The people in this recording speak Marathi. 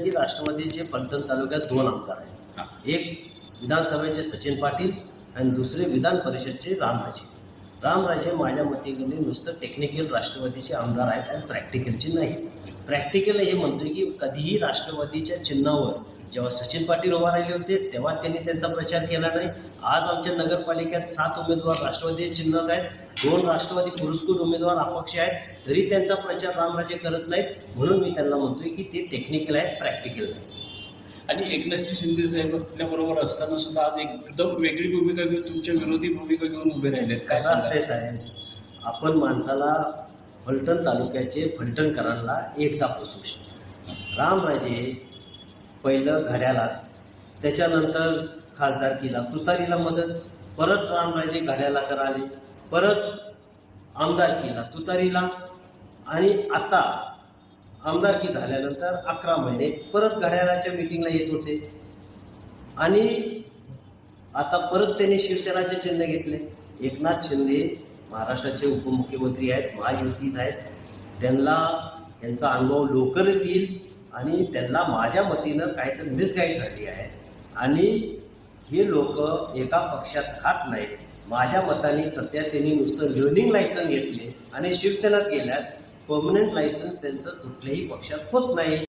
की राष्ट्रवादीचे फलटण तालुक्यात 2 आमदार आहेत. एक विधानसभेचे सचिन पाटील आणि दुसरे विधान परिषदचे रामराजे. रामराजे माझ्या मतेने नुसतं टेक्निकल राष्ट्रवादीचे आमदार आहेत आणि प्रॅक्टिकलचे नाही. प्रॅक्टिकल हे म्हणतोय की कधीही राष्ट्रवादीच्या चिन्हावर जेव्हा सचिन पाटील उभा राहिले होते तेव्हा त्यांनी त्यांचा प्रचार केला नाही. आज आमच्या नगरपालिकेत 7 उमेदवार राष्ट्रवादी चिन्हात आहेत, 2 राष्ट्रवादी पुरस्कृत उमेदवार अपक्ष आहेत, तरी त्यांचा प्रचार रामराजे करत नाहीत. म्हणून मी त्यांना म्हणतोय की ते टेक्निकल आहे, प्रॅक्टिकल नाही. आणि एकनाथजी शिंदे साहेब आपल्याबरोबर असताना सुद्धा आज एकदम वेगळी भूमिका घेऊन तुमच्या विरोधी भूमिका घेऊन उभे राहिलेत. कसं असतंय साहेब, आपण माणसाला फलटण तालुक्याचे फलटणकरांना एकदा फसवू शकतो. रामराजे पहिलं घड्याळात, त्याच्यानंतर खासदारकीला तुतारीला मदत, परत रामराजे घड्याळाकडे आले, परत आमदारकीला तुतारीला, आणि आता आमदारकी झाल्यानंतर 11 महिने परत घड्याळाच्या मीटिंगला येत होते. आणि आता परत त्यांनी शिवसेनाचे चिन्ह घेतले. एकनाथ शिंदे महाराष्ट्राचे उपमुख्यमंत्री आहेत, महायुतीत आहेत, त्यांचा अनुभव लवकरच येईल आणि त्यांना माझ्या मतीनं काहीतरी मिसगाईड झाली आहे. आणि हे लोक एका पक्षात राहत नाहीत. माझ्या मताने सध्या त्यांनी नुसतं लर्निंग लायसन्स घेतले आणि शिवसेनेत गेल्यात. परमनंट लायसन्स त्यांचं कुठल्याही पक्षात होत नाही.